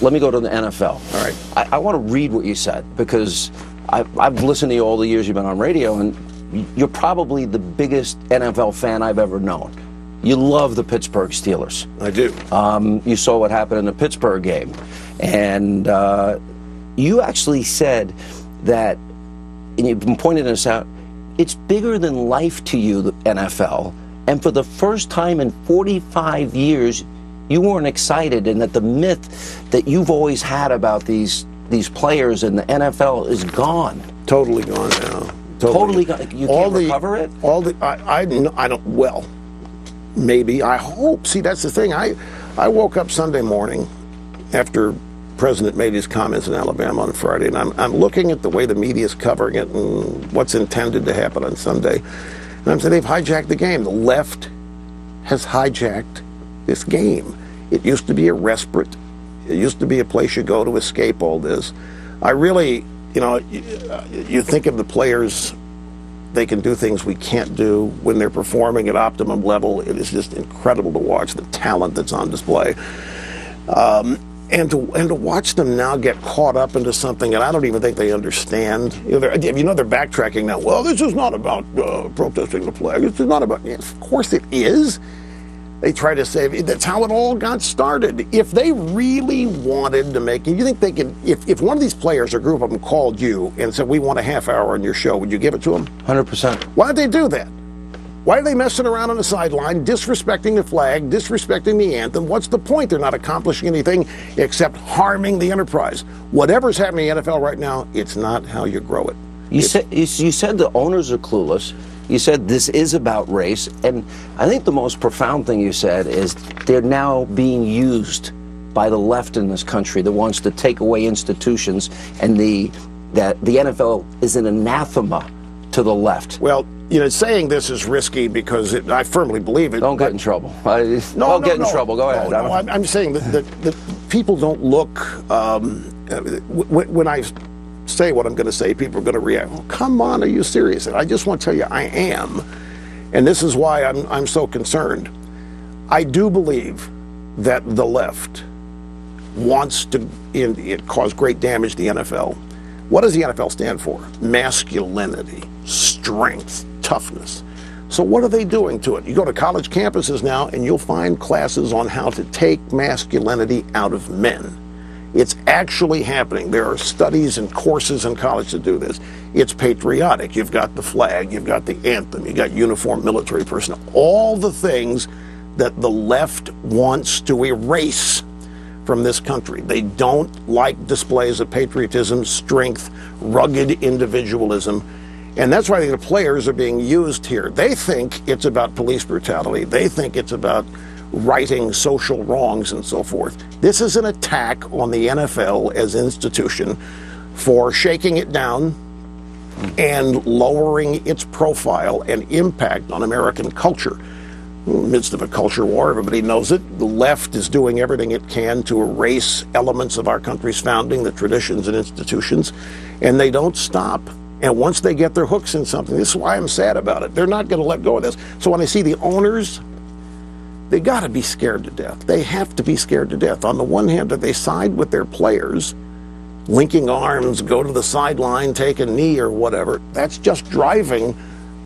let me go to the NFL. All right. I want to read what you said, because I've listened to you all the years you've been on radio, and you're probably the biggest NFL fan I've ever known. You love the Pittsburgh Steelers. I do. You saw what happened in the Pittsburgh game. And you actually said that, and you've been pointing this out, it's bigger than life to you, the NFL. And for the first time in 45 years, you weren't excited, and that the myth that you've always had about these players in the NFL is gone. Totally gone now. Totally gone. You can't recover it? I don't, well, maybe, I hope. See, that's the thing. I woke up Sunday morning after President made his comments in Alabama on Friday, and I'm looking at the way the media is covering it and what's intended to happen on Sunday. And I'm saying they've hijacked the game. The left has hijacked this game. It used to be a respite. It used to be a place you go to escape all this. I really, you think of the players, they can do things we can't do when they're performing at optimum level. It is just incredible to watch the talent that's on display. And to watch them now get caught up into something that I don't even think they understand. They're backtracking now. Well, this is not about protesting the flag. This is not about. Yes, of course it is. They try to say that's how it all got started. If they really wanted to make it, you think they could? If one of these players or group of them called you and said, "We want a half hour on your show," would you give it to them? 100%. Why did they do that? Why are they messing around on the sideline, disrespecting the flag, disrespecting the anthem? What's the point? They're not accomplishing anything except harming the enterprise. Whatever's happening in the NFL right now, it's not how you grow it. You said the owners are clueless. You said this is about race. And I think the most profound thing you said is they're now being used by the left in this country that wants to take away institutions, and that the NFL is an anathema to the left. Well, saying this is risky because I firmly believe it. Don't get in trouble. Don't get in trouble. Go ahead. No, I'm saying that people don't look. When I say what I'm going to say, people are going to react. Oh, come on, are you serious? And I just want to tell you, I am. And this is why I'm so concerned. I do believe that the left wants to cause great damage to the NFL. What does the NFL stand for? Masculinity, strength, toughness. So what are they doing to it? You go to college campuses now and you'll find classes on how to take masculinity out of men. It's actually happening. There are studies and courses in college to do this. It's patriotic. You've got the flag, you've got the anthem, you've got uniformed military personnel. All the things that the left wants to erase from this country. They don't like displays of patriotism, strength, rugged individualism. And that's why I think the players are being used here. They think it's about police brutality. They think it's about righting social wrongs and so forth. This is an attack on the NFL as an institution for shaking it down and lowering its profile and impact on American culture. In the midst of a culture war, everybody knows it. The left is doing everything it can to erase elements of our country's founding, the traditions and institutions, and they don't stop. And once they get their hooks in something, this is why I'm sad about it. They're not going to let go of this. So when I see the owners, they got to be scared to death. They have to be scared to death. On the one hand, that they side with their players, linking arms, go to the sideline, take a knee or whatever. That's just driving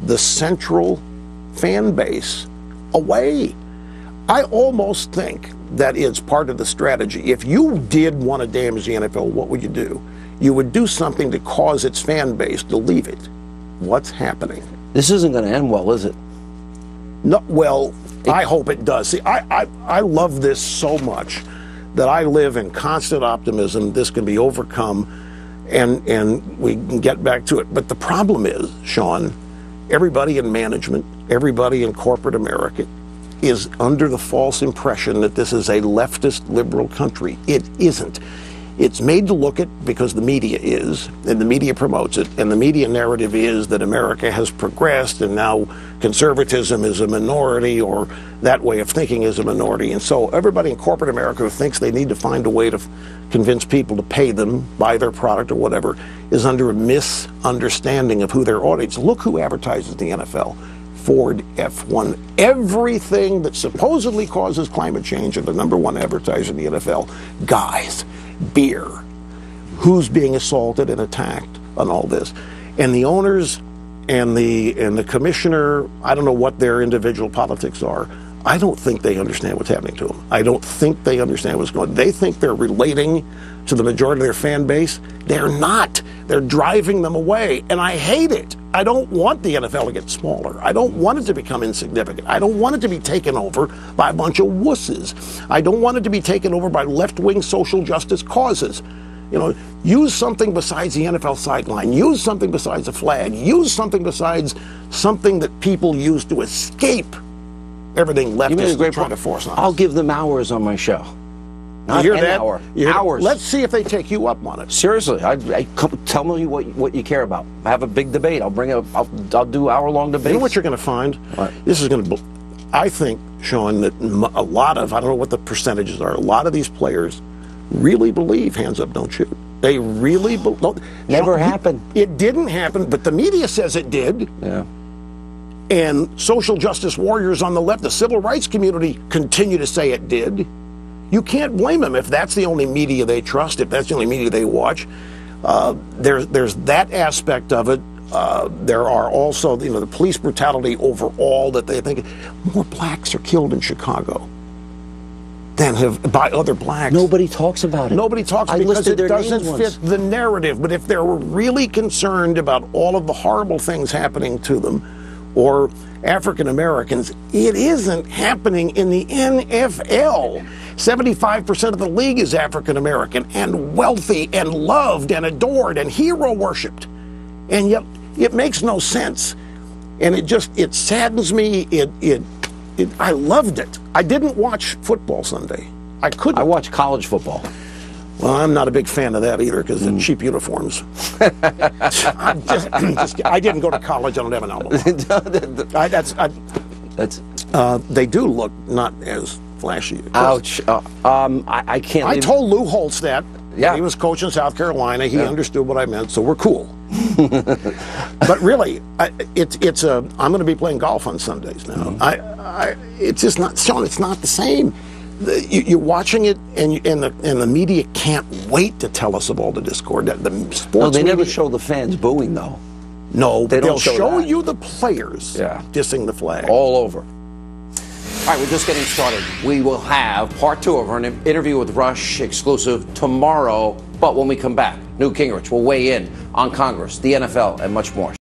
the central fan base away. I almost think that is part of the strategy. If you did want to damage the NFL, what would you do? You would do something to cause its fan base to leave it. What's happening? This isn't going to end well, is it? No. Well, I hope it does. See, I love this so much that I live in constant optimism. This can be overcome, and we can get back to it. But the problem is, Sean, everybody in management, everybody in corporate America is under the false impression that this is a leftist liberal country. It isn't. It's made to look it because the media is, and the media promotes it, and the media narrative is that America has progressed and now conservatism is a minority, or that way of thinking is a minority. And so everybody in corporate America who thinks they need to find a way to convince people to pay them, buy their product or whatever, is under a misunderstanding of who their audience. Look who advertises the NFL. Ford, F1, everything that supposedly causes climate change are the #1 advertiser in the NFL. Guys. beer, who's being assaulted and attacked on all this. And the owners and the commissioner, I don't know what their individual politics are. I don't think they understand what's happening to them. I don't think they understand what's going on. They think they're relating to the majority of their fan base. They're not. They're driving them away, and I hate it. I don't want the NFL to get smaller. I don't want it to become insignificant. I don't want it to be taken over by a bunch of wusses. I don't want it to be taken over by left-wing social justice causes. You know, use something besides the NFL sideline. Use something besides a flag. Use something besides something that people use to escape everything leftists trying to force on us. I'll give them hours on my show. Not an hour. Hours. Let's see if they take you up on it. Seriously, tell me what you care about. Have a big debate. I'll do hour-long debates. You know what you're going to find? What? This is going to, I think, Sean, that a lot of, I don't know what the percentages are, a lot of these players really believe hands up, don't shoot. They really believe. Never happened. It didn't happen, but the media says it did. Yeah. And social justice warriors on the left, the civil rights community, continue to say it did. You can't blame them if that's the only media they trust, if that's the only media they watch. There's that aspect of it. There are also, the police brutality overall that they think more blacks are killed in Chicago than by other blacks. Nobody talks about it. Nobody talks because it doesn't fit the narrative. But if they're really concerned about all of the horrible things happening to them, or African Americans, it isn't happening in the NFL. 75% of the league is African American and wealthy and loved and adored and hero worshipped. And yet it makes no sense. And it saddens me. I loved it. I didn't watch football Sunday. I couldn't. I watched college football. Well, I'm not a big fan of that either because of cheap uniforms. I didn't go to college. I don't have an album. They do look not as flashy. Ouch. I can't. I told Lou Holtz that. Yeah. He was coaching South Carolina. He understood what I meant, so we're cool. But really, I'm going to be playing golf on Sundays now. It's just not, Sean, it's not the same. You're watching it, and the media can't wait to tell us of all the discord. The sports they never show the fans booing, though. No, they'll show that. you the players dissing the flag. All over. All right, we're just getting started. We will have part 2 of our interview with Rush, exclusive tomorrow. But when we come back, Newt Gingrich will weigh in on Congress, the NFL, and much more.